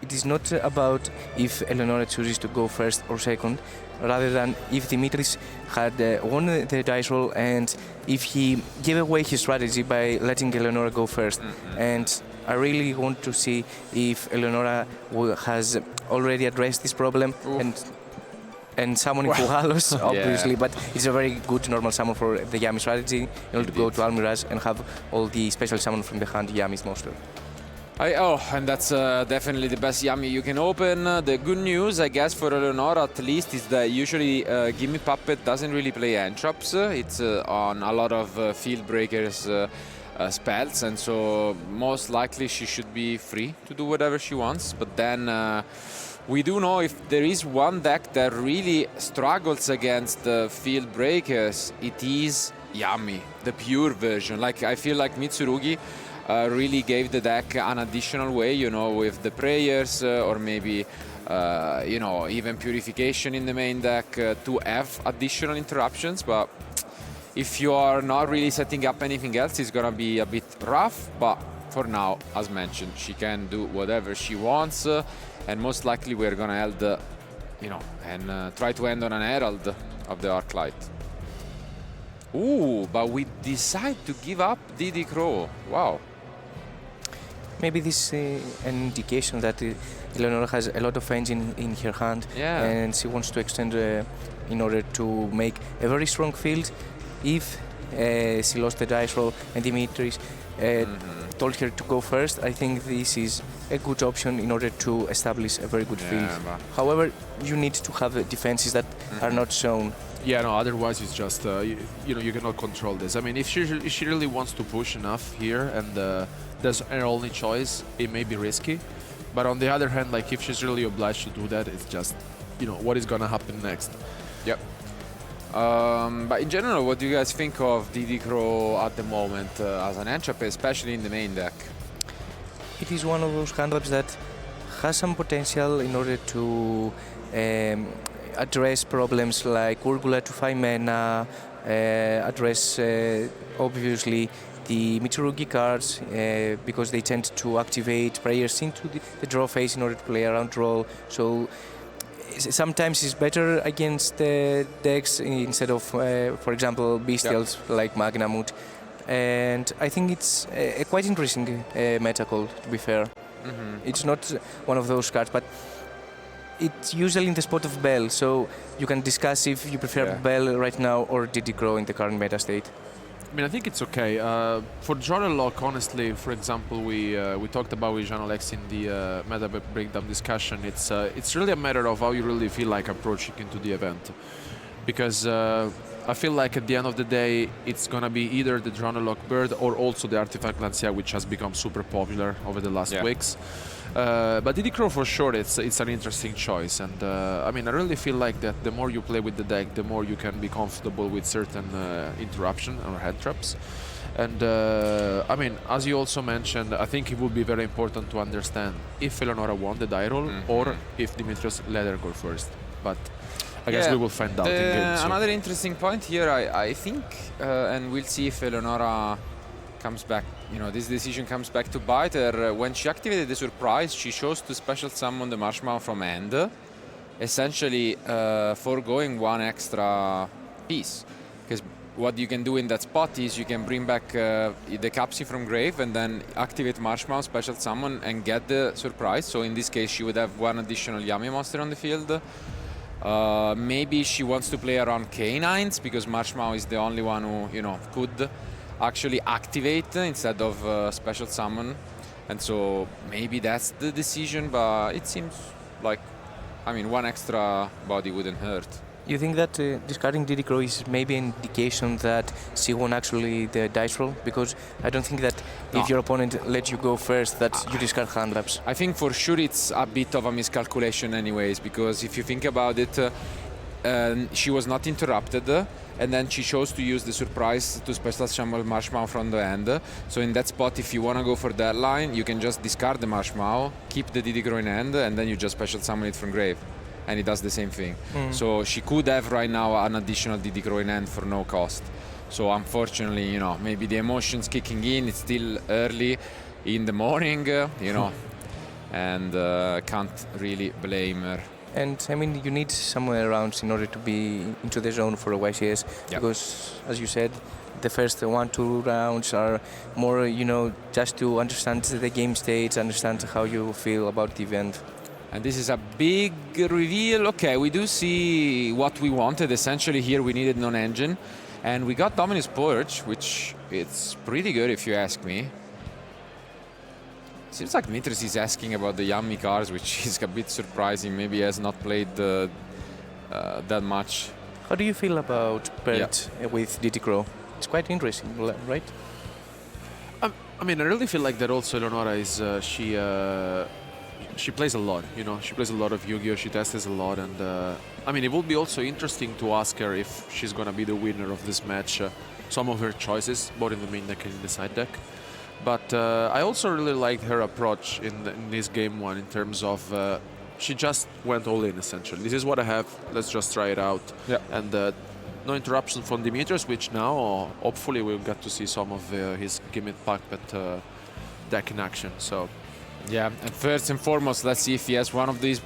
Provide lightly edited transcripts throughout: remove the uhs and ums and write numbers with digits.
it is not about if Eleonora chooses to go first or second, rather than if Dimitris had won the dice roll and if he gave away his strategy by letting Eleonora go first. And I really want to see if Eleonora has already addressed this problem and summoning Puhalos, obviously, but it's a very good normal summon for the Yami strategy in order to go to Almiraj and have all the special summon from the hand Yami's monster. And that's definitely the best Yami you can open. The good news, I guess, for Eleonora at least, is that usually Gimme Puppet doesn't really play Entrops. It's on a lot of Field Breakers spells, and so most likely she should be free to do whatever she wants. But then we do know if there is one deck that really struggles against the Field Breakers, it is Yami, the pure version. Like, I feel like Mitsurugi really gave the deck an additional way, you know, with the prayers or maybe, you know, even purification in the main deck to have additional interruptions. But if you are not really setting up anything else, it's gonna be a bit rough. But for now, as mentioned, she can do whatever she wants, and most likely we're gonna end, you know, and try to end on an Herald of the Arclight. Ooh, but we decide to give up Didi Crow. Wow. Maybe this is an indication that Eleonora has a lot of engine in her hand, and she wants to extend in order to make a very strong field. If she lost the dice roll and Dimitris told her to go first, I think this is a good option in order to establish a very good field. However, you need to have defenses that are not shown. Yeah, no, otherwise it's just, you know, you cannot control this. I mean, if she really wants to push enough here and that's her only choice, it may be risky. But on the other hand, like, if she's really obliged to do that, it's just, you know, what is going to happen next. Yep. But in general, what do you guys think of Didi Crow at the moment as an entrap, especially in the main deck? It is one of those hand traps that has some potential in order to address problems like Urgula to 5 mana, address obviously the Mitsurugi cards because they tend to activate prayers into the draw phase in order to play around draw. So sometimes it's better against decks instead of, for example, bestials like Magnamut. And I think it's a quite interesting meta call, to be fair. It's not one of those cards, but it's usually in the spot of Bell, so you can discuss if you prefer Bell right now or Didi Crow in the current meta state. I mean, I think it's okay. For Jordan Lock, honestly, for example, we talked about with Jean-Alex in the meta breakdown discussion. It's really a matter of how you really feel like approaching into the event. Because I feel like at the end of the day, it's going to be either the Jordan Lock Bird or also the Artifact Lancia, which has become super popular over the last weeks. But Didi Crow, for sure, it's an interesting choice. And I mean, I really feel like that the more you play with the deck, the more you can be comfortable with certain interruption or head traps. And I mean, as you also mentioned, I think it would be very important to understand if Eleonora won the die roll or if Dimitris let her go first. But I guess we will find out in game. Another interesting point here, I think, and we'll see if Eleonora comes back, you know, this decision comes back to bite her. When she activated the surprise, she chose to special summon the Marshmallow from end, essentially foregoing one extra piece. Because what you can do in that spot is you can bring back the Capsi from grave and then activate Marshmallow, special summon, and get the surprise. So in this case, she would have one additional Yami monster on the field. Maybe she wants to play around Canines because Marshmallow is the only one who, you know, could actually activate instead of special summon, and so maybe that's the decision. But it seems like, I mean, one extra body wouldn't hurt. You think that discarding Didi Crow is maybe an indication that she won actually the dice roll? Because I don't think that if your opponent lets you go first, that you discard hand traps. I think for sure it's a bit of a miscalculation anyways, because if you think about it, she was not interrupted, and then she chose to use the surprise to special summon Marshmallow from the end. So in that spot, if you want to go for that line, you can just discard the Marshmallow, keep the Didi Crow in hand, and then you just special summon it from grave. And it does the same thing. So she could have right now an additional Didi Crow in hand for no cost. So unfortunately, you know, maybe the emotions kicking in, it's still early in the morning, you know. and can't really blame her. And I mean, you need some rounds in order to be into the zone for a YCS, because, as you said, the first 1-2 rounds are more, you know, just to understand the game stage, understand how you feel about the event. And this is a big reveal. Okay, we do see what we wanted. Essentially here we needed non-engine, and we got Dominus Purge, which it's pretty good if you ask me. Seems like Dimitris is asking about the Yummy cars, which is a bit surprising. Maybe he has not played that much. How do you feel about Pert with DT Crow? It's quite interesting, right? I mean, I really feel like that also Eleonora is, she plays a lot, you know, she plays a lot of Yu-Gi-Oh, she tests a lot, and I mean, it would be also interesting to ask her if she's gonna be the winner of this match, some of her choices, both in the main deck and in the side deck. But I also really liked her approach in this game one in terms of she just went all in, essentially. This is what I have, let's just try it out. Yeah. And no interruption from Dimitris, which now hopefully we'll get to see some of his Gimmick Puppet deck in action. So yeah, and first and foremost, let's see if he has one of these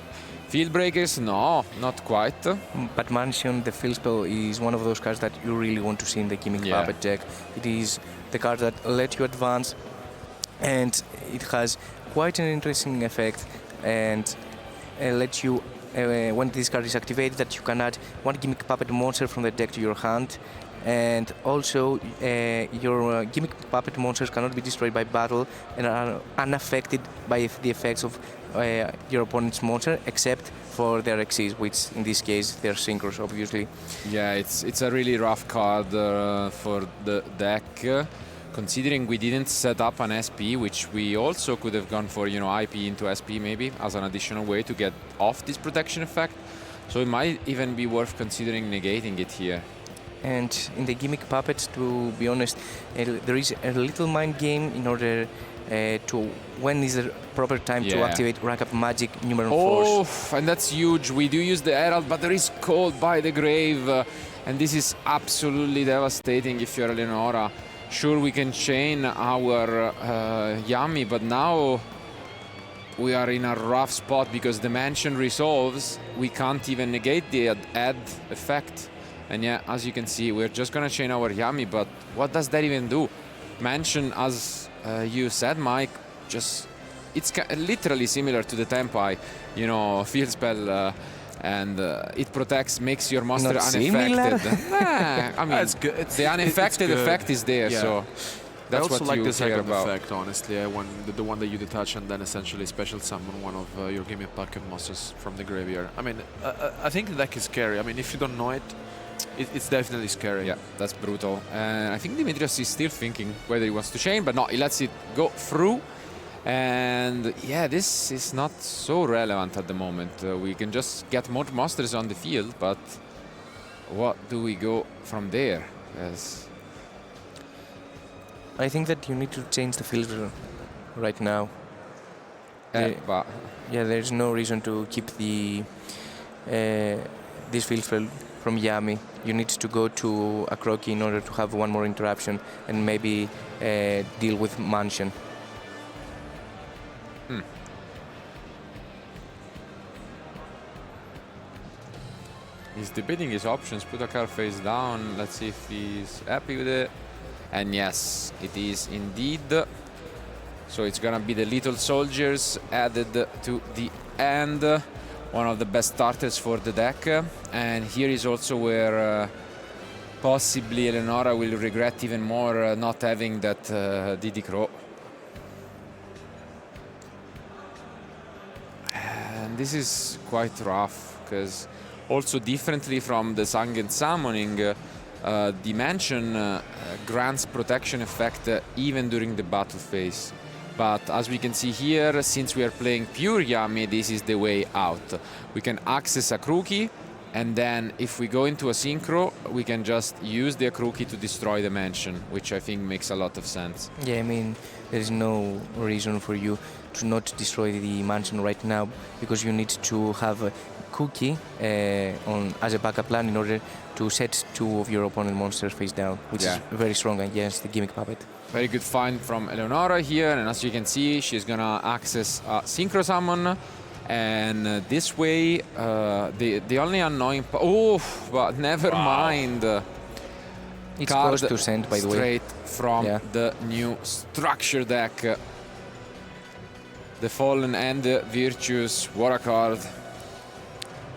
field breakers. No, not quite. But Mansion, the field spell, is one of those cards that you really want to see in the Gimmick Puppet deck. It is the card that let you advance, and it has quite an interesting effect, and lets you, when this card is activated, that you can add one Gimmick Puppet monster from the deck to your hand, and also your Gimmick Puppet monsters cannot be destroyed by battle and are unaffected by the effects of your opponent's monster, except for their Xyz, which in this case they're synchros, obviously. Yeah, it's a really rough card for the deck. Considering we didn't set up an SP, which we also could have gone for, you know, IP into SP maybe as an additional way to get off this protection effect. So it might even be worth considering negating it here. And in the Gimmick Puppet, to be honest, there is a little mind game in order to when is the proper time to activate Rank Up Magic Numeron Force. Oh, and that's huge. We do use the Herald, but there is Cold by the Grave, and this is absolutely devastating if you're Eleonora. Sure, we can chain our Yami, but now we are in a rough spot because the Mansion resolves. We can't even negate the add effect. And yeah, as you can see, we're just gonna chain our Yami, but what does that even do? Mansion, as you said, Mike, just it's literally similar to the Tempai, you know, field spell, and it protects, makes your monster unaffected. I mean, it's good. The unaffected effect is there, so that's what you care about. I also like the second effect, honestly. The one that you detach and then essentially special summon one of your Gimmick Puppet monsters from the graveyard. I mean, I think the deck is scary. I mean, if you don't know it, it's definitely scary. Yeah, that's brutal. And I think Dimitris is still thinking whether he wants to chain, but no, he lets it go through. And yeah, this is not so relevant at the moment. We can just get more monsters on the field, but what do we go from there? Yes. I think that you need to change the filter right now. But yeah, there's no reason to keep the this filter from Yami. You need to go to a Croaky in order to have one more interruption and maybe deal with Mansion. He's debating his options, put a card face down. Let's see if he's happy with it. And yes, it is indeed. So it's gonna be the Little Soldiers added to the end. One of the best starters for the deck. And here is also where possibly Eleonora will regret even more not having that DD Crow. And this is quite rough, because also differently from the Sangen Summoning, Dimension grants protection effect even during the battle phase. But as we can see here, since we are playing pure Yami, this is the way out. We can access a Croaky, and then if we go into a Synchro, we can just use the Croaky to destroy the Mansion, which I think makes a lot of sense. Yeah, I mean, there is no reason for you to not destroy the mansion right now, because you need to have a cookie as a backup plan in order to set 2 of your opponent monsters face down, which is very strong against the Gimmick puppet. Very good find from Eleonora here, and as you can see, she's gonna access Synchro Summon, and this way, the only annoying but never mind. It's close to send, by the way. Straight from the new structure deck. The Fallen and the Virtuous, what a card.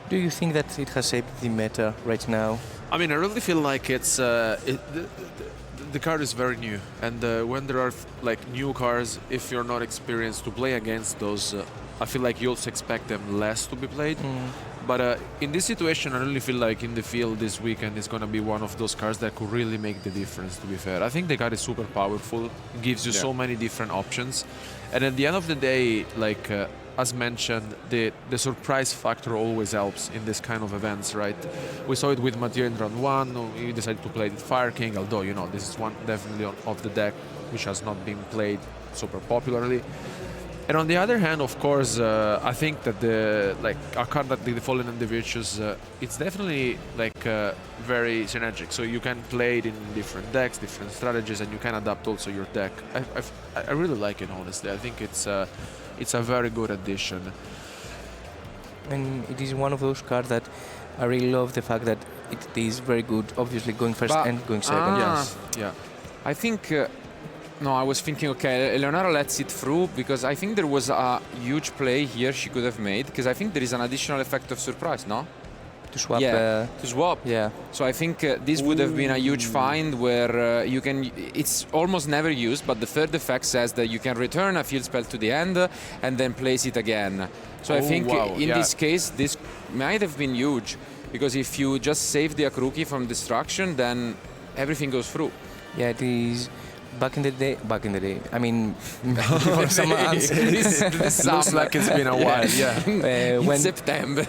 Do you think that it has shaped the meta right now? I mean, I really feel like it's the card is very new, and when there are like new cards, if you're not experienced to play against those, I feel like you also expect them less to be played. But in this situation, I really feel like in the field this weekend is going to be one of those cards that could really make the difference, to be fair. I think the card is super powerful, gives you so many different options. And at the end of the day, like as mentioned, the surprise factor always helps in this kind of events, right? We saw it with Matteo in round 1, he decided to play the Fire King, although, you know, this is one definitely of the deck which has not been played super popularly. And on the other hand, of course, I think that a card like the Fallen and the Virtuous, it's definitely like very synergic. So you can play it in different decks, different strategies, and you can adapt also your deck. I really like it, honestly. I think it's a very good addition. And it is one of those cards that I really love the fact that it is very good, obviously going first and going second. Yes. Yeah. I think. No, I was thinking, okay, Eleonora lets it through, because I think there was a huge play here she could have made, because I think there is an additional effect of surprise, no? To swap. To swap. Yeah. So I think this would have been a huge find where you can, it's almost never used, but the third effect says that you can return a field spell to the end and then place it again. So I think in this case, this might have been huge, because if you just save the Akruki from destruction, then everything goes through. Yeah, it is. Back in the day, I mean, before some months. This looks like it's been a while, In September.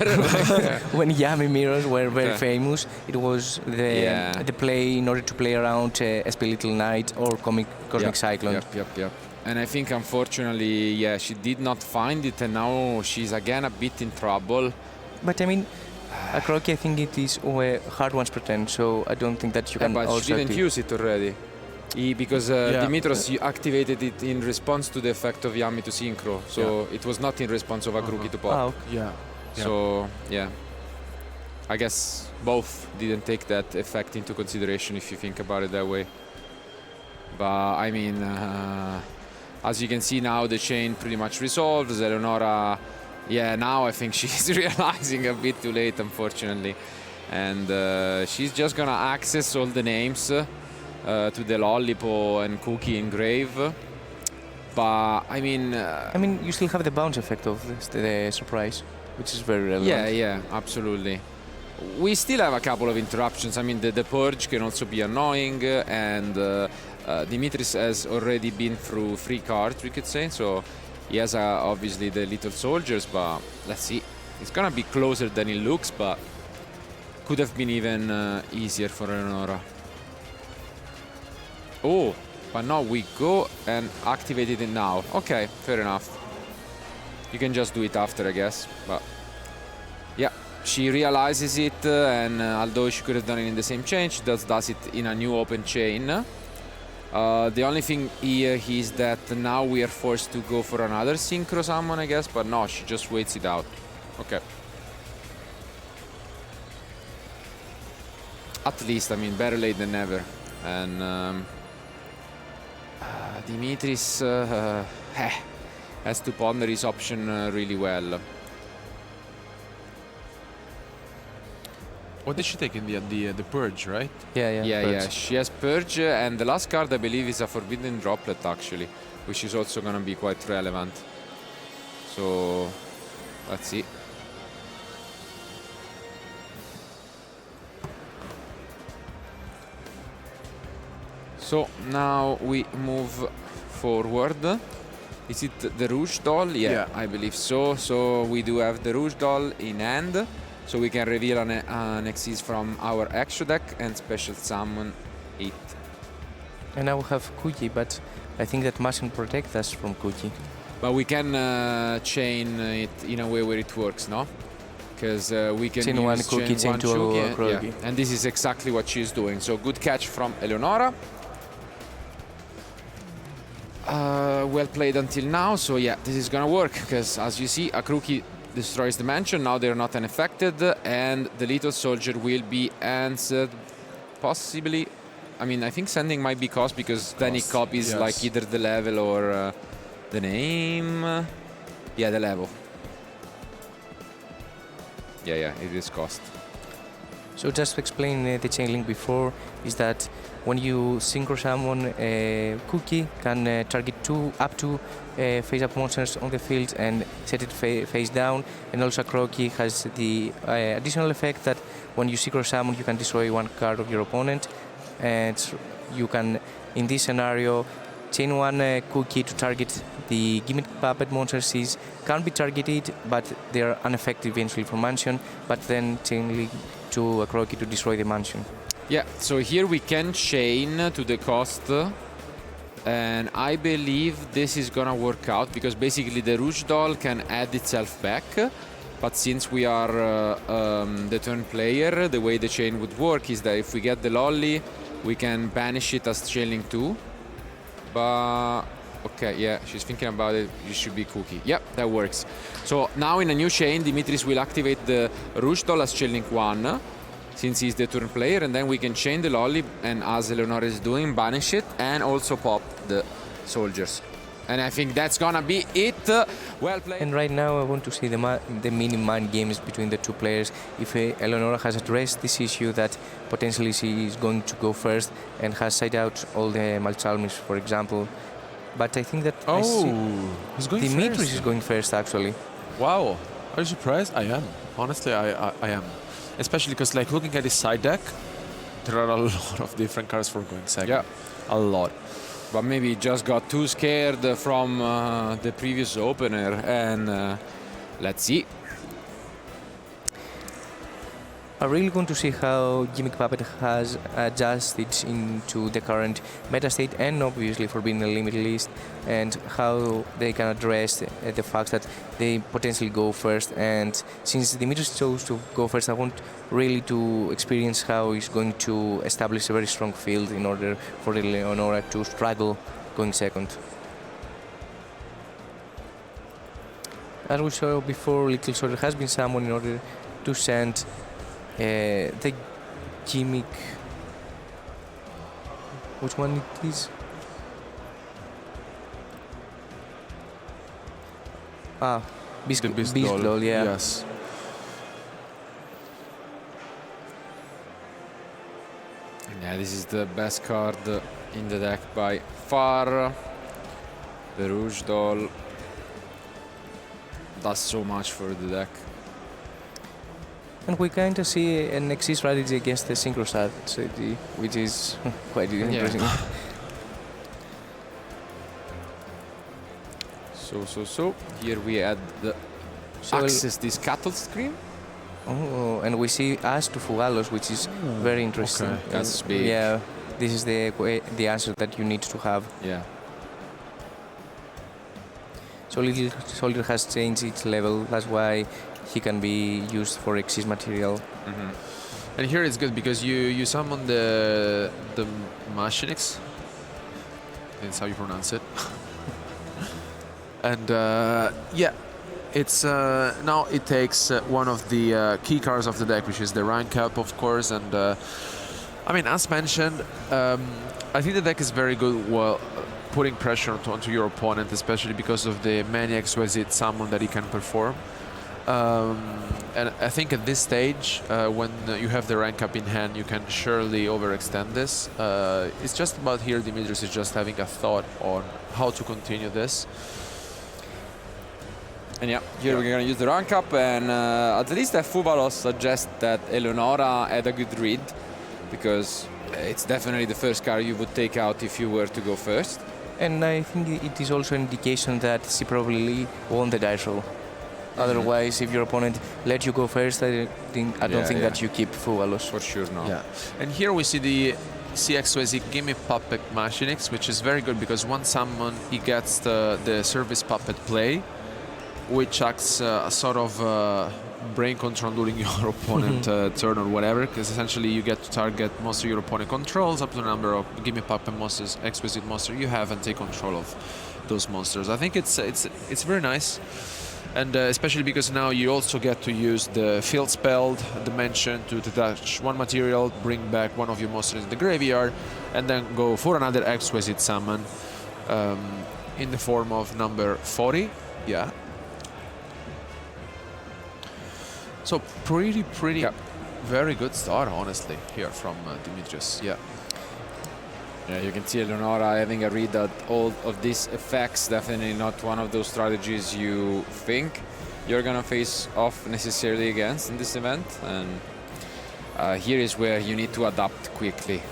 When Yami mirrors were very famous, it was the play in order to play around SP Little Knight or Cosmic Cyclone. Yep. And I think, unfortunately, she did not find it, and now she's again a bit in trouble. But I mean, a Croaky, I think it is hard once per turn, so I don't think that you can but also she didn't use it already. Because Dimitris activated it in response to the effect of Yami to Synchro, so it was not in response of Akruki to pop. So, I guess both didn't take that effect into consideration, if you think about it that way. But, I mean, as you can see now, the chain pretty much resolves. Eleonora, now I think she's realizing a bit too late, unfortunately. And she's just gonna access all the names to the Lollipo and Cookie Engrave. But I mean, you still have the bounce effect of the surprise, which is very relevant. Yeah, absolutely. We still have a couple of interruptions. I mean, the Purge can also be annoying, and Dimitris has already been through 3 cards, we could say. So he has obviously the Little Soldiers, but let's see. It's gonna be closer than it looks, but could have been even easier for Eleonora. Oh, but now we go and activate it now. Okay, fair enough. You can just do it after, I guess. But yeah, she realizes it, and although she could have done it in the same chain, she does it in a new open chain. The only thing here is that now we are forced to go for another Synchro Summon, I guess. But no, she just waits it out. Okay. At least, I mean, better late than never. And Dimitris has to ponder his option really well. What did she take in the end? The Purge, right? Yeah. She has Purge, and the last card, I believe, is a Forbidden Droplet, actually, which is also going to be quite relevant. So, let's see. So now we move forward. Is it the Rouge Doll? Yeah, I believe so. So we do have the Rouge Doll in hand. So we can reveal an Xyz from our extra deck and special summon it. And I will have Kuki, but I think that mustn't protect us from Cookie. But we can chain it in a way where it works, no? Because we can Chain use one Cookie, chain two Croaky. yeah. And this is exactly what she's doing. So good catch from Eleonora. Well played until now. So yeah, this is gonna work. Because as you see, a Crookie destroys the mansion. Now they're not unaffected. And the little soldier will be answered possibly. I mean, I think sending might be cost because then it copies like either the level or the name. Yeah, the level. Yeah, it is cost. So just to explain the chain link before, is that when you synchro summon Cookie, can target up to face-up monsters on the field and set it face down. And also Croaky has the additional effect that when you synchro summon, you can destroy one card of your opponent. And you can, in this scenario, chain one Cookie to target the Gimmick puppet monsters can be targeted, but they are ineffective eventually for mansion, but then chain link to a Croaky to destroy the mansion. Yeah, so here we can chain to the cost, and I believe this is gonna work out because basically the Rouge doll can add itself back, but since we are the turn player, the way the chain would work is that if we get the lolly, we can banish it as chain link 2. But okay, yeah, she's thinking about it. It should be Cookie. Yep, that works. So now in a new chain, Dimitris will activate the Rouge doll as chain link 1, since he's the turn player, and then we can chain the lolly, and as Eleonora is doing, banish it, and also pop the soldiers. And I think that's gonna be it. Well played. And right now I want to see the mini mind games between the two players. If Eleonora has addressed this issue that potentially she is going to go first and has side out all the Mulcharmys, for example. But I think that he's going Dimitris first. is going first, actually. Wow, are you surprised? I am. Honestly, I am. Especially because, like, looking at his side deck, there are a lot of different cards for going second. Yeah, a lot. But maybe he just got too scared from the previous opener, and let's see. I really want to see how Gimmick Puppet has adjusted into the current meta state, and obviously for being a limited list, and how they can address the fact that they potentially go first. And since Dimitris chose to go first, I want really to experience how he's going to establish a very strong field in order for Eleonora to struggle going second. As we saw before, Little Soldier has been summoned in order to send the Gimmick. Which one it is? The Beast Doll, yeah. Yes. Yeah, this is the best card in the deck by far. The Rouge doll does so much for the deck. And we kind of see an exit strategy against the synchro strategy, which is quite interesting. So here we add the access this cattle screen. Oh, and we see As to Fugalos, which is very interesting. Okay. That's big. Yeah, this is the answer that you need to have. Yeah. So Little Soldier has changed its level. That's why he can be used for exist material. Mm-hmm. And here it's good because you summon the Machinix. That's how you pronounce it. And yeah, it's now it takes one of the key cards of the deck, which is the rank up, of course. And I mean, as mentioned, I think the deck is very good. Well, putting pressure onto your opponent, especially because of the many exquisite summon that he can perform. And I think at this stage, when you have the rank up in hand, you can surely overextend this. It's just about here, Dimitris is just having a thought on how to continue this. And yeah, here we're gonna use the rank up, and at least Fuvalos suggests that Eleonora had a good read, because it's definitely the first card you would take out if you were to go first. And I think it is also an indication that she probably won the dice roll. Otherwise, if your opponent let you go first, I don't think that you keep Fuvalos. For sure, no. Yeah, and here we see the CXYZ Gimmick Puppet Machinix, which is very good because one summon he gets the service puppet play, which acts a sort of brain control during your opponent turn or whatever, because essentially you get to target most of your opponent controls up to the number of Gimmick Puppet monsters, exquisite monster you have, and take control of those monsters. I think it's very nice. And especially because now you also get to use the field spell dimension to detach one material, bring back one of your monsters in the graveyard, and then go for another exquisite summon in the form of number 40. Yeah. So pretty, very good start, honestly, here from Dimitris. Yeah. Yeah, you can see Eleonora having a read that all of these effects, definitely not one of those strategies you think you're gonna face off necessarily against in this event, and here is where you need to adapt quickly.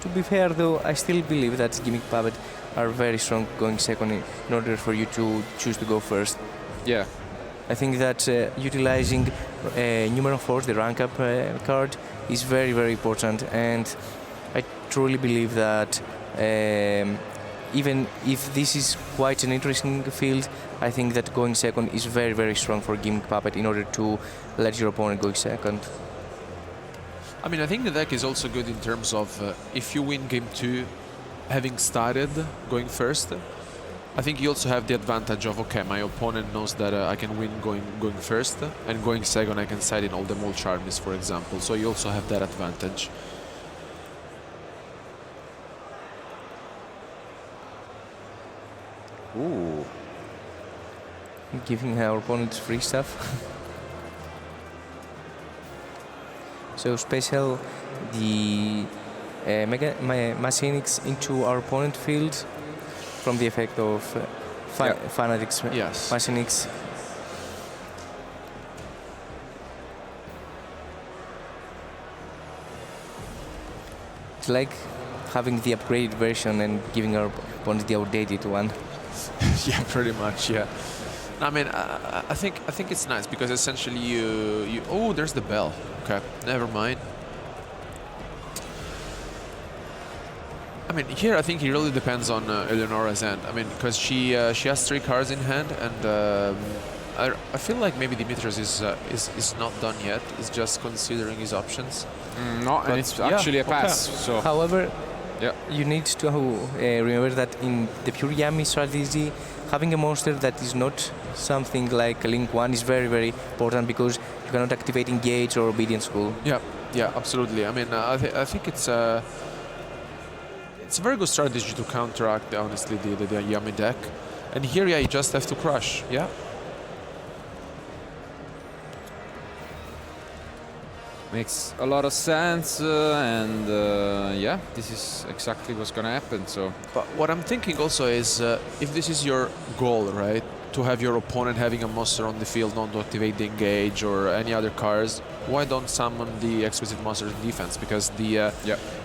To be fair though, I still believe that Gimmick Puppet are very strong going second in order for you to choose to go first. Yeah. I think that utilizing Numeron Force, the rank up card, is very, very important, and I truly believe that even if this is quite an interesting field, I think that going second is very, very strong for Gimmick Puppet in order to let your opponent go second. I mean, I think the deck is also good in terms of if you win game 2, having started going first, I think you also have the advantage of, okay, my opponent knows that I can win going first, and going second I can side in all the Mulcharmies, for example, so you also have that advantage. Ooh. Giving our opponents free stuff. So special the Machinix into our opponent field from the effect of Fanatics Machinix. It's like having the upgraded version and giving our opponent the outdated one. Yeah, pretty much. Yeah. I mean, I think it's nice because essentially you oh, there's the bell. Okay, never mind. I mean, here I think it really depends on Eleonora's end. I mean, because she has 3 cards in hand, and I feel like maybe Dimitris is not done yet. He's just considering his options. No, and it's actually a pass. Okay. So however, yeah, you need to remember that in the pure Yami strategy, having a monster that is not something like a Link 1 is very, very important because you cannot activate Engage or Obedience School. Yeah, yeah, absolutely. I mean, I think it's a very good strategy to counteract, honestly, the Yami deck. And here, yeah, you just have to crush. Yeah. makes a lot of sense, and yeah, this is exactly what's gonna happen. So, but what I'm thinking also is, if this is your goal, right, to have your opponent having a monster on the field, not to activate the Engage or any other cards, why don't summon the exquisite monster in defense? Because the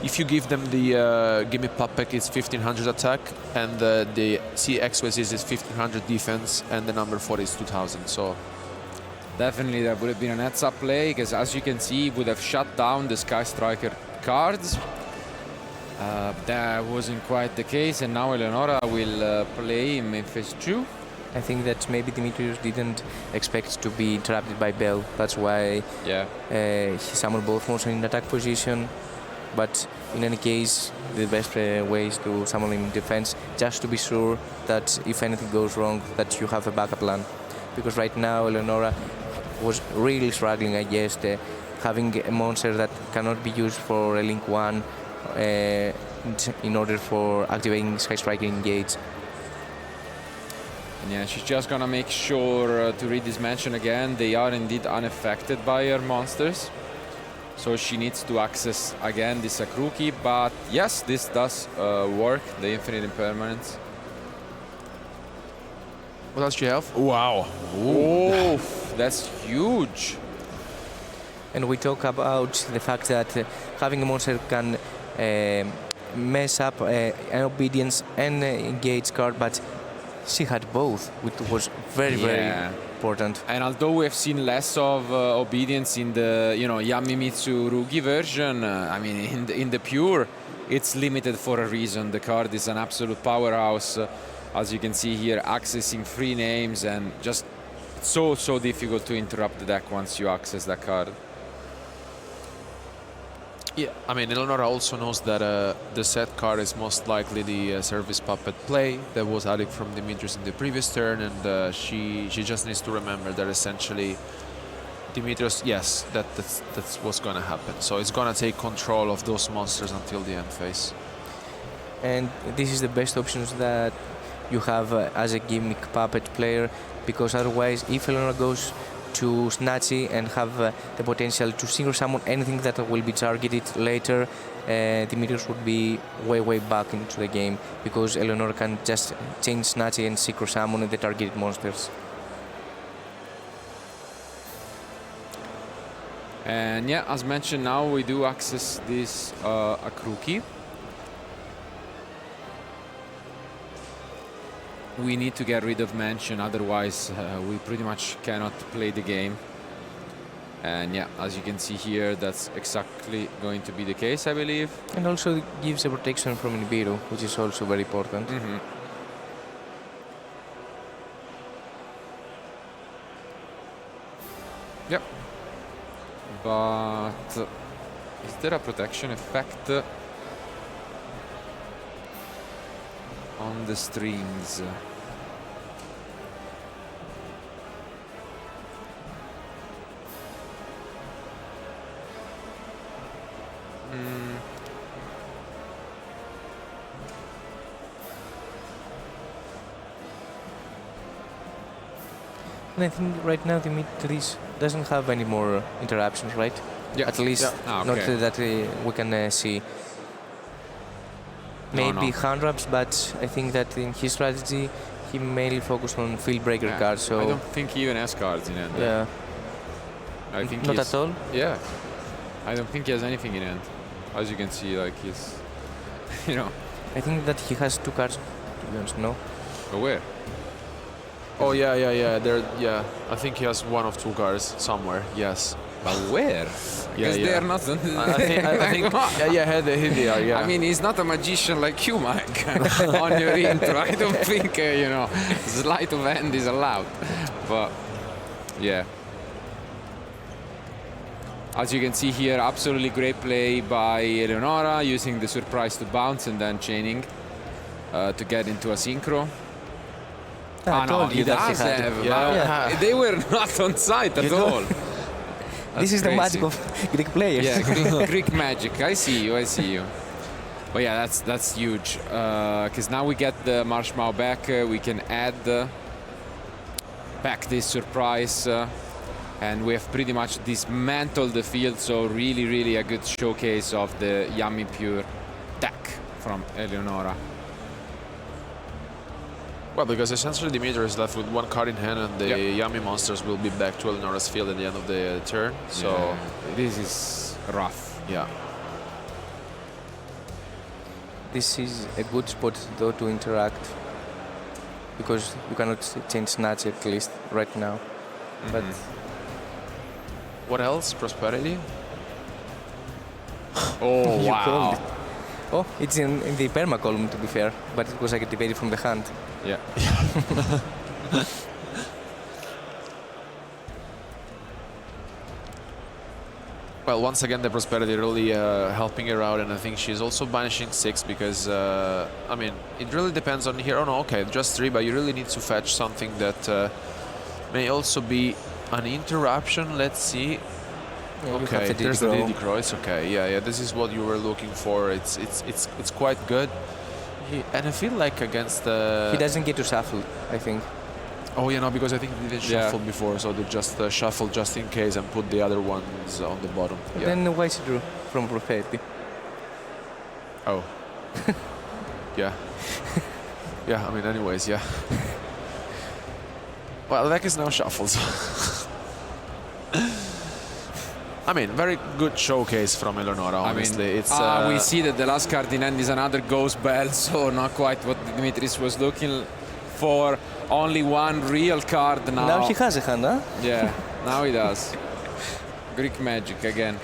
if you give them the Gimmick Puppet, it's 1500 attack, and the C exquisite is 1500 defense, and the number 4 is 2000. So definitely that would have been an heads-up play, because as you can see, would have shut down the Sky Striker cards. That wasn't quite the case, and now Eleonora will play in phase 2. I think that maybe Dimitris didn't expect to be interrupted by Bell. That's why he summoned both monsters in attack position. But in any case, the best way is to summon in defense, just to be sure that if anything goes wrong, that you have a backup plan. Because right now, Eleonora was really struggling against having a monster that cannot be used for a Link 1 in order for activating Sky Striker Engage. Yeah, she's just gonna make sure to read this mention again. They are indeed unaffected by her monsters. So she needs to access again this Akruki, but yes, this does work, the Infinite Impermanence. What else do you have? Wow. Oh, that's huge. And we talk about the fact that having a monster can mess up an Obedience and Engage card, but she had both, which was very, very important. And although we have seen less of obedience in the Yamimitsu Rugi version, I mean in the pure, it's limited for a reason. The card is an absolute powerhouse, as you can see here, accessing free names, and just so difficult to interrupt the deck once you access that card. Yeah, I mean, Eleonora also knows that the set card is most likely the service puppet play that was added from Dimitris in the previous turn, and she just needs to remember that essentially Dimitris, yes, that's what's going to happen. So it's going to take control of those monsters until the end phase. And this is the best options that you have as a gimmick puppet player, because otherwise, if Eleonora goes to Snatchy and have the potential to synchro summon anything that will be targeted later, Dimitris would be way back into the game, because Eleonora can just change Snatchy and synchro summon the targeted monsters. And yeah, as mentioned, now we do access this Akruki. We need to get rid of Mansion, otherwise we pretty much cannot play the game. And yeah, as you can see here, that's exactly going to be the case, I believe. And also gives a protection from Nibiru, which is also very important. Mm-hmm. Yep. But is there a protection effect on the strings? And I think right now Dimitris doesn't have any more interruptions, right? Yeah. At least not okay. that we can see. Maybe hand wraps, but I think that in his strategy he mainly focused on field breaker cards. So I don't think he even has cards in hand. Yeah. I think not at all. Yeah. I don't think he has anything in hand. As you can see, like he's, I think that he has 2 cards, to be honest, no? But where? Oh yeah. There, I think he has 1 of 2 cards somewhere. Yes. But where? Because they are not. I think here they are. Yeah. I mean, he's not a magician like you, Mike. On your intro, I don't think sleight of hand is allowed. But yeah. As you can see here, absolutely great play by Eleonora, using the surprise to bounce and then chaining to get into a synchro. I told you that does he had have. it. Yeah. They were not on site at all. This is crazy. the magic of Greek players. Yeah, Greek magic. I see you. But yeah, that's huge. Because now we get the Marshmallow back. We can add back this surprise. And we have pretty much dismantled the field. So really a good showcase of the Yami Pure deck from Eleonora. Well, because essentially Dimitris is left with 1 card in hand, and the Yami monsters will be back to Eleonora's field at the end of the turn. So this is rough. Yeah. This is a good spot though to interact, because you cannot change Snatch at least right now. But what else? Prosperity? Oh You wow. called it. Oh, it's in the perma column, to be fair, but it was activated from the hand. Yeah. Well, once again, the Prosperity really helping her out, and I think she's also banishing 6 because, I mean, it really depends on here. Oh no, okay, just 3, but you really need to fetch something that may also be an interruption. Let's see. Yeah, okay, there's the Diddy Crow. It's okay. Yeah, this is what you were looking for. It's quite good. And I feel like against the... He doesn't get to shuffle, I think. Oh, yeah, no, because I think he didn't shuffle before, so they just shuffle just in case and put the other ones on the bottom. Yeah. Then why is he drew from Prophetic? Oh. Yeah. Yeah, I mean, anyways, yeah. Well, the deck is now shuffled. I mean, very good showcase from Eleonora, honestly. I mean, we see that the last card in hand is another Ghost Bell, so not quite what Dimitris was looking for. only one real card now. Now he has a hand, huh? Yeah, now he does. Greek magic again.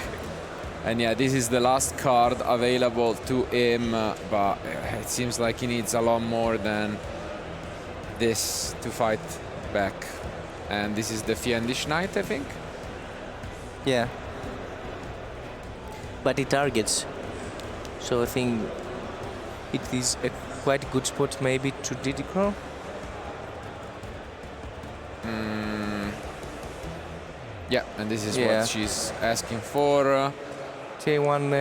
And yeah, this is the last card available to him, but it seems like he needs a lot more than this to fight back. And this is the Fiendish Knight, I think. Yeah. But it targets. So I think it is a quite good spot maybe to Didicro. Yeah, and this is what she's asking for. K1.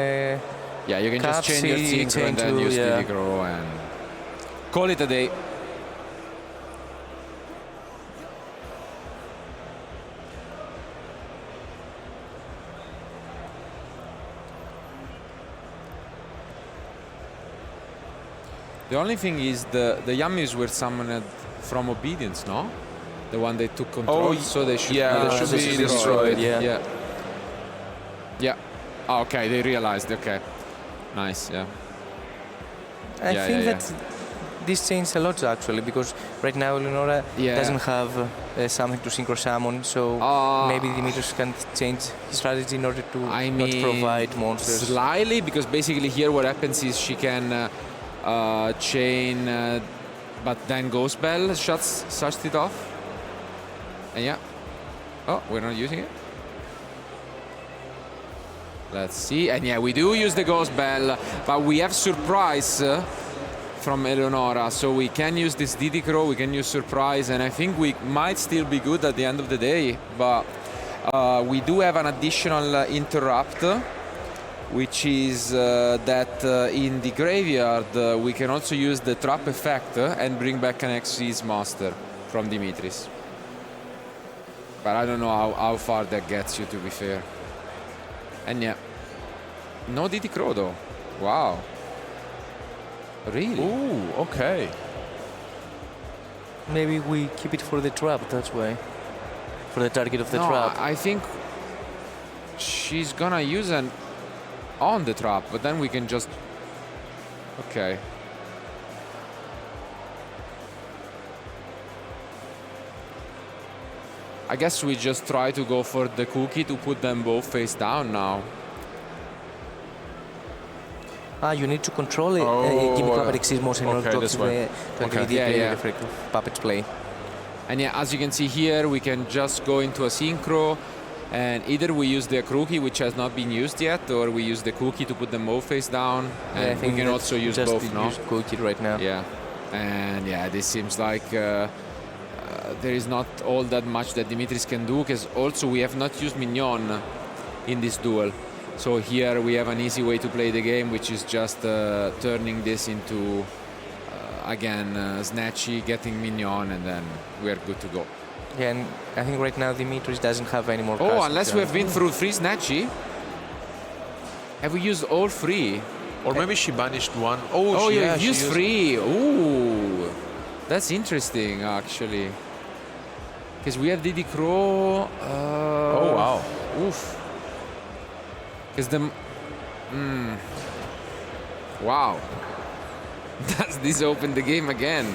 Yeah, you can just change your synchro and then use Didicro and call it a day. The only thing is the Yammis were summoned from Obedience, no? The one they took control, so they should, they should be destroyed. Yeah. Oh, okay, they realized. Okay, nice. Yeah. I think that this changed a lot actually, because right now Eleonora doesn't have something to synchro summon, so maybe Dimitris can change his strategy in order to not provide monsters. Slightly, because basically here what happens is she can chain, but then Ghost Bell shuts it off. And yeah. Oh, we're not using it. Let's see. And yeah, we do use the Ghost Bell, but we have Surprise from Eleonora, so we can use this Didicro, we can use Surprise, and I think we might still be good at the end of the day, but we do have an additional interrupt, which is that in the graveyard we can also use the trap effect and bring back an Xyz Master from Dimitris. But I don't know how far that gets you, to be fair. And yeah, no Didicro though. Wow. Really? Ooh, okay. Maybe we keep it for the trap, that's why. For the target of the trap. I think she's gonna use an on the trap, but then we can just... Okay. I guess we just try to go for the cookie to put them both face down now. You need to control it. Gimmick Puppet exists most in order to activate the effect of Puppet's play. And yeah, as you can see here, we can just go into a synchro, and either we use the cookie, which has not been used yet, or we use the cookie to put them both face down. And we can also use both, no? Use cookie right now. Yeah, and yeah, this seems like there is not all that much that Dimitris can do, because also we have not used Mignon in this duel. So here we have an easy way to play the game, which is just turning this into, again, Snatchy, getting Mignon, and then we are good to go. Yeah, and I think right now Dimitris doesn't have any more cards. Oh, unless we have been through 3 Snatchy. Have we used all 3? Or maybe she banished one. Oh, yeah, she used 3. Ooh, that's interesting, actually. Because we have Didicro. Oh, wow. Oof. Because the... Wow. Does this open the game again?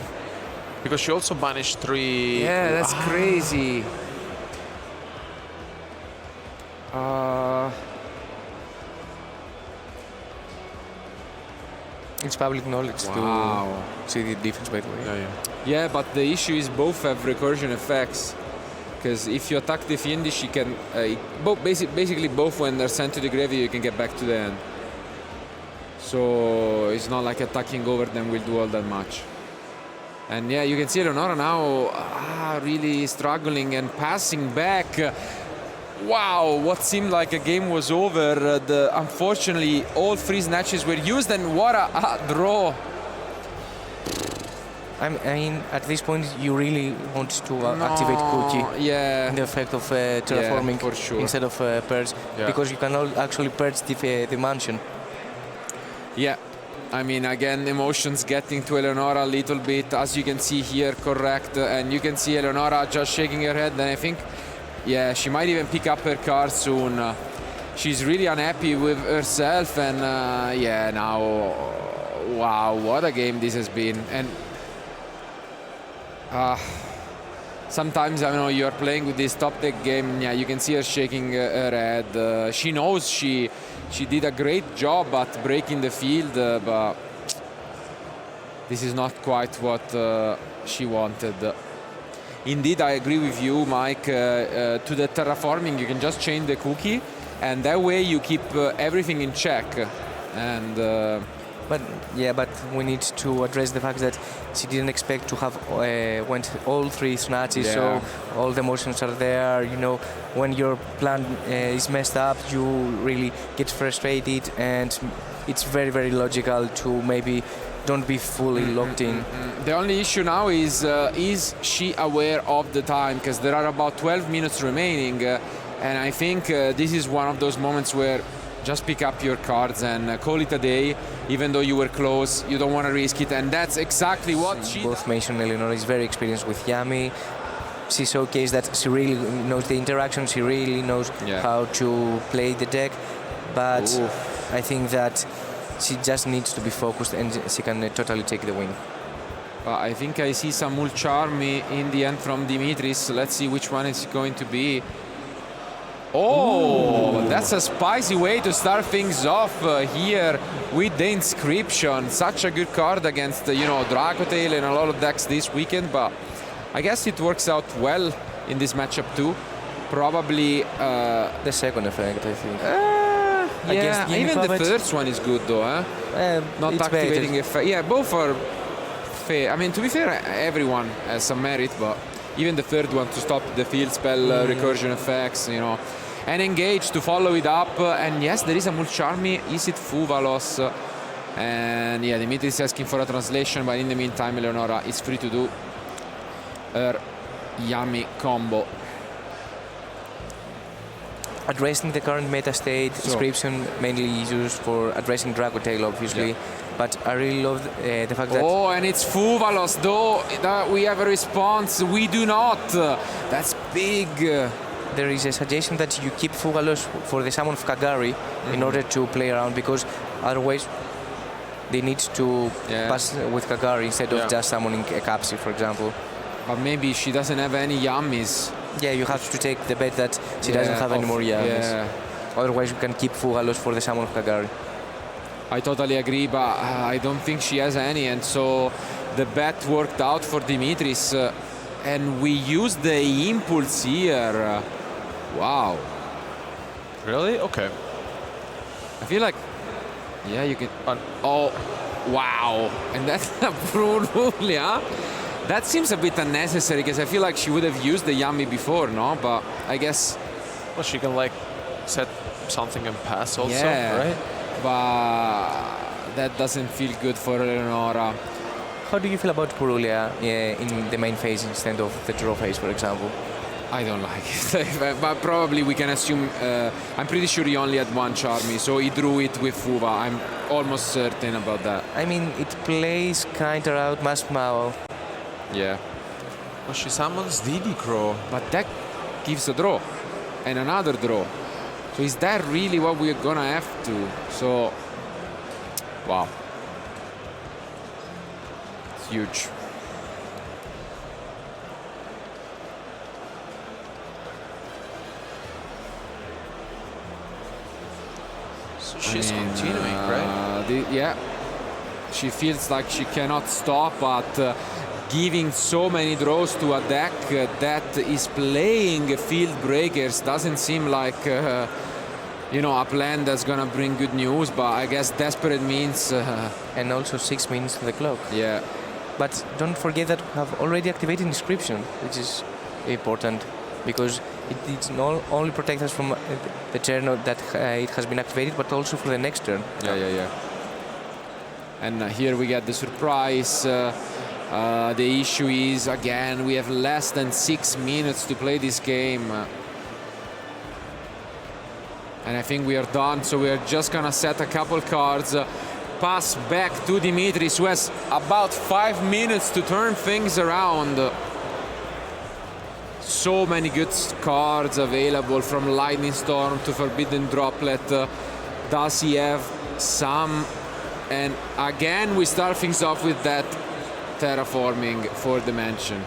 Because she also banished 3... Yeah, that's crazy. It's public knowledge to see the difference, by the way. Yeah, but the issue is both have recursion effects. Because if you attack the Fiendish, she can... basically both, when they're sent to the graveyard, you can get back to the end. So it's not like attacking over them will do all that much. And yeah, you can see Eleonora now really struggling and passing back. Wow, what seemed like a game was over. Unfortunately, all 3 snatches were used, and what a draw. I mean, at this point, you really want to activate Cookie. Yeah. The effect of terraforming for sure. instead of Purge, because you can actually purge the mansion. Yeah. I mean, again, emotions getting to Eleonora a little bit, as you can see here, correct. And you can see Eleonora just shaking her head. And I think, yeah, she might even pick up her card soon. She's really unhappy with herself. And yeah, now, wow, what a game this has been. And Sometimes I know you are playing with this top deck game. Yeah, you can see her shaking her head. She knows she did a great job at breaking the field, but this is not quite what she wanted. Indeed, I agree with you, Mike. To the terraforming, you can just change the cookie, and that way you keep everything in check. And but we need to address the fact that she didn't expect to have went all 3 snatches, so all the motions are there. You know, when your plan is messed up, you really get frustrated, and it's very, very logical to maybe don't be fully locked in. The only issue now is she aware of the time? Because there are about 12 minutes remaining, and I think this is one of those moments where just pick up your cards and call it a day. Even though you were close, you don't want to risk it, and that's exactly what she both mentioned. Eleonora is very experienced with Yami. She showcased that she really knows the interaction, she really knows how to play the deck, but I think that she just needs to be focused, and she can totally take the win. I think I see some Mulcharmy in the end from Dimitris. Let's see which one it's going to be. Oh, that's a spicy way to start things off here with the inscription. Such a good card against, you know, Dracotail and a lot of decks this weekend, but I guess it works out well in this matchup too. Probably the second effect, I think. Yeah, even the first one is good though, not activating effect. Yeah, both are fair. I mean, to be fair, everyone has some merit, but even the third one to stop the field spell, recursion effects, you know, and engage to follow it up. And yes, there is a Mulcharmy. Is it Fuvalos? And yeah, Dimitris is asking for a translation, but in the meantime, Eleonora is free to do her Yami combo. Addressing the current meta state, inscription mainly used for addressing Dracotail, obviously. But I really love the fact that... Oh, and it's Fuvalos, though we have a response. We do not. That's big. There is a suggestion that you keep Fuvalos for the summon of Kagari in order to play around, because otherwise they need to pass with Kagari instead of just summoning a Capsi, for example. But maybe she doesn't have any Yamis. Yeah, you have to take the bet that she doesn't have any more Yamis. Otherwise you can keep Fuvalos for the summon of Kagari. I totally agree, but I don't think she has any, and so the bet worked out for Dimitris, and we used the impulse here. Wow. Really? Okay. I feel like, yeah, you can. Oh, wow! And that's brutal, yeah. That seems a bit unnecessary, because I feel like she would have used the Yami before, no? But I guess. Well, she can like set something and pass also, right? But that doesn't feel good for Eleonora. How do you feel about Purulia in the main phase instead of the draw phase, for example? I don't like it, but probably we can assume. I'm pretty sure he only had one Charmy, so he drew it with Fuva. I'm almost certain about that. I mean, it plays kinda out Masmao. Yeah. Well, she summons Didi Crow. But that gives a draw and another draw. So is that really what we're gonna have to? So, wow. It's huge. So she's continuing, right? Yeah. She feels like she cannot stop at giving so many draws to a deck that is playing field breakers. Doesn't seem like you know, a plan that's gonna bring good news, but I guess desperate means and also 6 minutes to the clock. Yeah. But don't forget that we have already activated inscription, which is important, because it not only protects us from the turn that it has been activated, but also for the next turn. Yeah. And here we get the surprise. The issue is, again, we have less than 6 minutes to play this game. And I think we are done, so we are just gonna set a couple cards, pass back to Dimitris, who has about 5 minutes to turn things around. So many good cards available, from Lightning Storm to Forbidden Droplet. Does he have some? And again, we start things off with that terraforming for Dimension.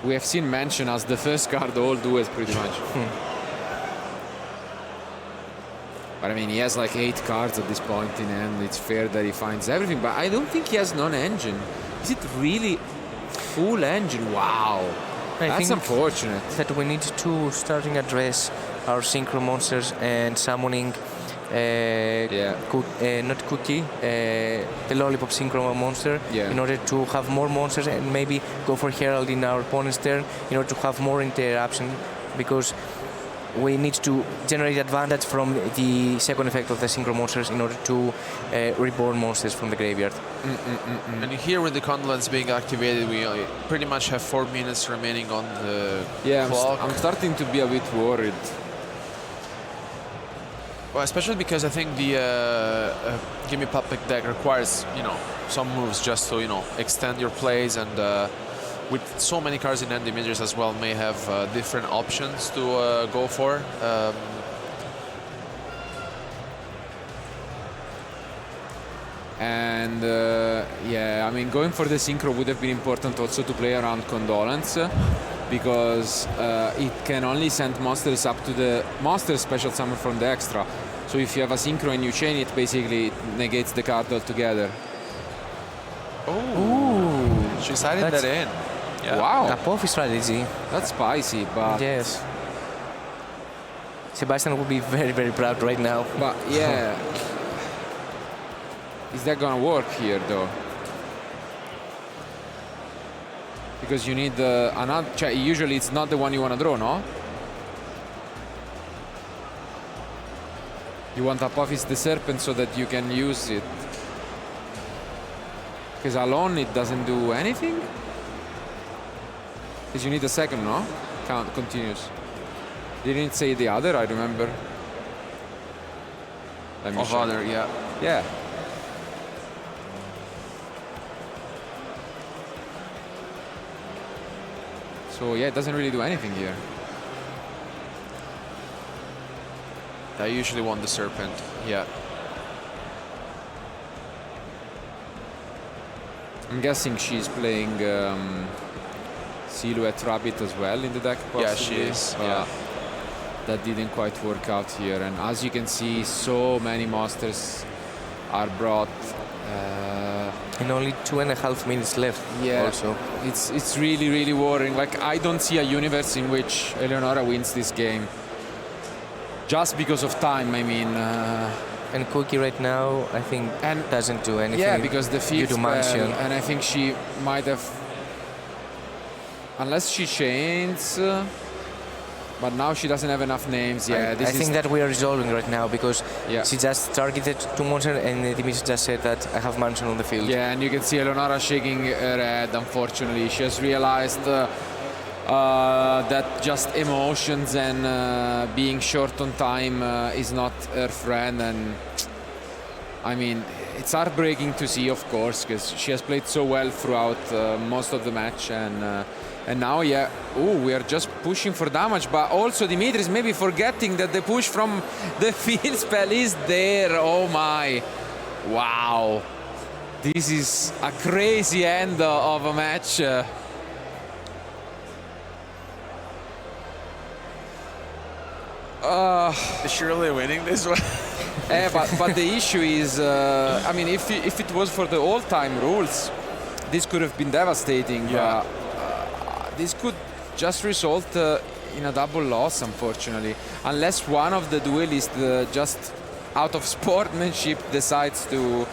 we have seen mentioned as the first card all duels pretty much. But I mean, he has like 8 cards at this point in hand. It's fair that he finds everything, but I don't think he has non-engine. Is it really full engine? Wow. That's unfortunate. That we need to starting address our synchro monsters and summoning not Cookie, the Lollipop synchro monster, in order to have more monsters and maybe go for Herald in our opponent's turn in order to have more interruption, because we need to generate advantage from the second effect of the synchro monsters in order to reborn monsters from the graveyard. And here with the Condolence being activated, we pretty much have 4 minutes remaining on the clock. I'm starting to be a bit worried. Well, especially because I think the Gimme Puppet deck requires, some moves just to, extend your plays, and with so many cards in hand, Dimitris as well may have different options to go for. I mean, going for the synchro would have been important also to play around Condolence, because it can only send monsters up to the monster special summon from the extra. So if you have a synchro and you chain it, basically it negates the card altogether. Oh, she sided that in. Yeah. Wow. Kapofi strategy. That's spicy, but... Yes. Sebastian will be very, very proud right now. But yeah. Is that gonna work here though? Because you need another... Usually it's not the one you want to draw, no? You want Apophis the Serpent so that you can use it. Because alone it doesn't do anything? Because you need a second, no? Count continues. Didn't say the other, I remember. Let me of check. other, yeah. Yeah. So yeah, it doesn't really do anything here. I usually want the Serpent, yeah. I'm guessing she's playing Silhouette Rabbit as well in the deck, possibly. Yeah, she is, yeah. That didn't quite work out here, and as you can see, so many monsters are brought. And only 2.5 minutes left. Yeah, also. It's really, really worrying. Like, I don't see a universe in which Eleonora wins this game. Just because of time, I mean. And Cookie right now, I think, doesn't do anything. Yeah, because the fifth spell, and I think she might have, unless she chains, but now she doesn't have enough names. Yeah, I think that we are resolving right now, because she just targeted 2 monsters and Dimitris just said that I have mansion on the field. Yeah, and you can see Eleonora shaking her head, unfortunately. She has realized that just emotions and being short on time is not her friend, and I mean, it's heartbreaking to see, of course, because she has played so well throughout most of the match, and now, we are just pushing for damage, but also Dimitris maybe forgetting that the push from the field spell is there. Oh my, wow, this is a crazy end of a match. Is she really winning this one? But the issue is, I mean, if it was for the all-time rules, this could have been devastating. Yeah. This could just result in a double loss, unfortunately, unless one of the duelists just out of sportsmanship decides to,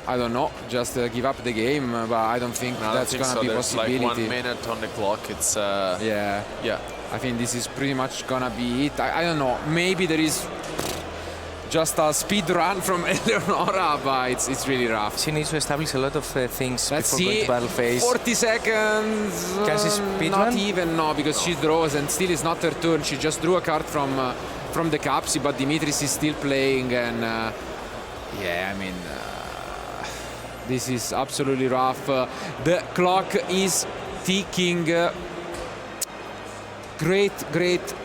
I don't know, just give up the game. But I don't think that's going to be a possibility. Like 1 minute on the clock. It's yeah. I think this is pretty much gonna be it. I don't know. Maybe there is just a speed run from Eleonora, but it's really rough. She needs to establish a lot of things Let's before going to battle phase. 40 seconds. Can she speed not run? Even, no, because she draws and still it's not her turn. She just drew a card from the Capsi, but Dimitris is still playing, and I mean, this is absolutely rough. The clock is ticking. Great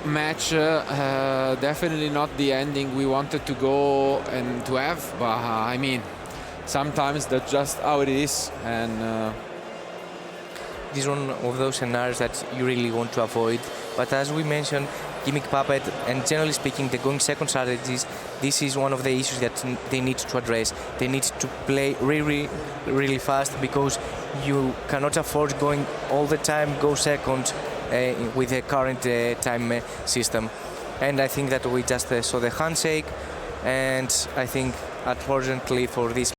match. Definitely not the ending we wanted to go and to have, but I mean, sometimes that's just how it is. And is one of those scenarios that you really want to avoid. But as we mentioned, Gimmick Puppet and generally speaking the going second strategies, this is one of the issues that they need to address. They need to play really fast, because you cannot afford going all the time go second with the current time system. And I think that we just saw the handshake, and I think unfortunately for this